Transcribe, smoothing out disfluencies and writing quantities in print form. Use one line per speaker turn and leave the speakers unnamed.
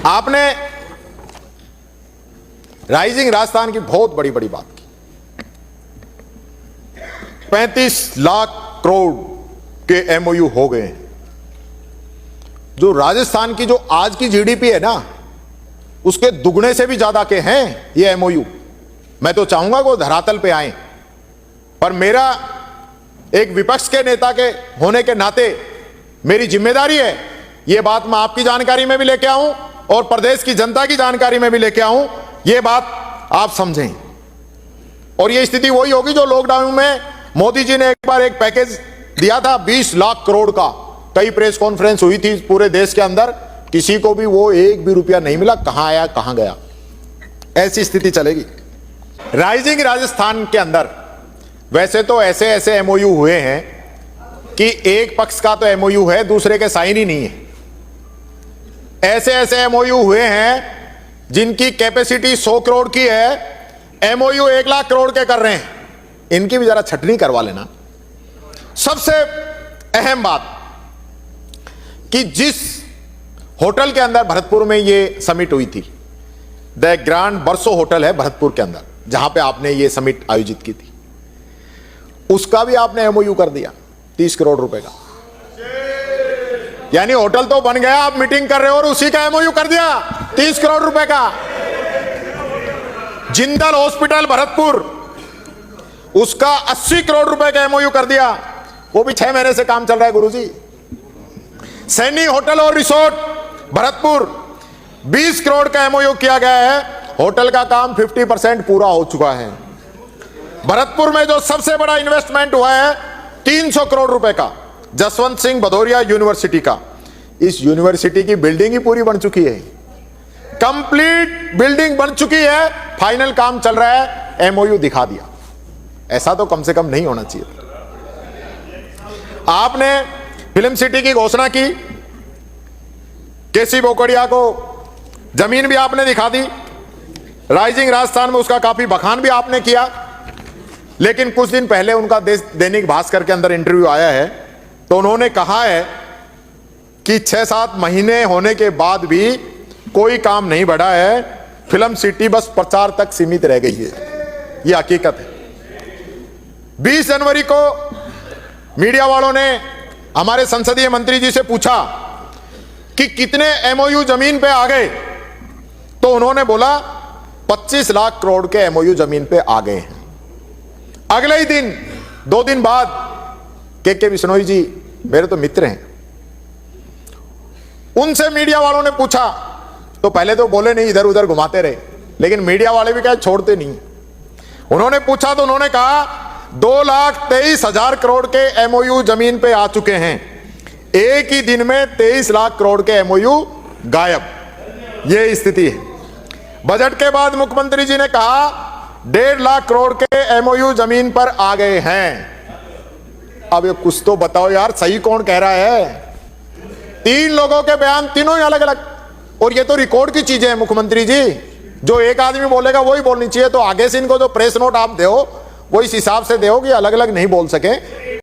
आपने राइजिंग राजस्थान की बहुत बड़ी बड़ी बात की। 35 लाख करोड़ के एमओयू हो गए हैं। जो राजस्थान की जो आज की जीडीपी है ना, उसके दुगने से भी ज्यादा के हैं ये एमओयू। मैं तो चाहूंगा कि वो धरातल पे आए, पर मेरा एक विपक्ष के नेता के होने के नाते मेरी जिम्मेदारी है ये बात मैं आपकी जानकारी में भी लेके आऊं और प्रदेश की जनता की जानकारी में भी लेके आऊं, ये बात आप समझें। और ये स्थिति वही होगी जो लॉकडाउन में मोदी जी ने एक बार एक पैकेज दिया था 20 लाख करोड़ का। कई प्रेस कॉन्फ्रेंस हुई थी पूरे देश के अंदर, किसी को भी वो एक भी रुपया नहीं मिला। कहां आया कहां गया, ऐसी स्थिति चलेगी। राइजिंग राजस्थान के अंदर वैसे तो ऐसे ऐसे एमओयू हुए हैं कि एक पक्ष का तो एमओयू है, दूसरे के साइन ही नहीं है। ऐसे ऐसे एमओयू हुए हैं जिनकी कैपेसिटी 100 करोड़ की है, एमओयू 1 लाख करोड़ के कर रहे हैं। इनकी भी जरा छटनी करवा लेना। सबसे अहम बात कि जिस होटल के अंदर भरतपुर में ये समिट हुई थी, द ग्रांड बरसो होटल है भरतपुर के अंदर, जहां पे आपने ये समिट आयोजित की थी, उसका भी आपने एमओयू कर दिया 30 करोड़ रुपए का। यानी होटल तो बन गया, आप मीटिंग कर रहे हो और उसी का एमओयू कर दिया 30 करोड़ रुपए का। जिंदल हॉस्पिटल भरतपुर, उसका 80 करोड़ रुपए का एमओयू कर दिया, वो भी 6 महीने से काम चल रहा है गुरुजी। सैनी होटल और रिसोर्ट भरतपुर 20 करोड़ का एमओयू किया गया है, होटल का काम 50% पूरा हो चुका है। भरतपुर में जो सबसे बड़ा इन्वेस्टमेंट हुआ है 300 करोड़ रुपए का, जसवंत सिंह भदौरिया यूनिवर्सिटी का। इस यूनिवर्सिटी की बिल्डिंग ही पूरी बन चुकी है, कंप्लीट बिल्डिंग बन चुकी है, फाइनल काम चल रहा है, एमओयू दिखा दिया। ऐसा तो कम से कम नहीं होना चाहिए। आपने फिल्म सिटी की घोषणा की, केसी बोकड़िया को जमीन भी आपने दिखा दी, राइजिंग राजस्थान में उसका काफी बखान भी आपने किया। लेकिन कुछ दिन पहले उनका दैनिक भास्कर के अंदर इंटरव्यू आया है, तो उन्होंने कहा है कि 6-7 महीने होने के बाद भी कोई काम नहीं बढ़ा है, फिल्म सिटी बस प्रचार तक सीमित रह गई है। यह हकीकत है। 20 जनवरी को मीडिया वालों ने हमारे संसदीय मंत्री जी से पूछा कि कितने एमओयू जमीन पे आ गए, तो उन्होंने बोला 25 लाख करोड़ के एमओयू जमीन पे आ गए हैं। अगले ही दिन 2 दिन बाद के बिश्नोई जी मेरे तो मित्र हैं, उनसे मीडिया वालों ने पूछा, तो पहले तो बोले नहीं, इधर उधर घुमाते रहे, लेकिन मीडिया वाले भी क्या छोड़ते नहीं। उन्होंने पूछा तो उन्होंने कहा 2,23,000 करोड़ के एमओयू जमीन पे आ चुके हैं। एक ही दिन में 23 लाख करोड़ के एमओयू गायब। यह स्थिति है। बजट के बाद मुख्यमंत्री जी ने कहा 1.5 लाख करोड़ के एमओयू जमीन पर आ गए हैं। अब ये कुछ तो बताओ यार, सही कौन कह रहा है? 3 लोगों के बयान, तीनों ही अलग अलग। और ये तो रिकॉर्ड की चीजें हैं मुख्यमंत्री जी, जो एक आदमी बोलेगा वही बोलनी चाहिए। तो आगे से इनको जो प्रेस नोट आप दो वो इस हिसाब से दो कि अलग अलग नहीं बोल सके।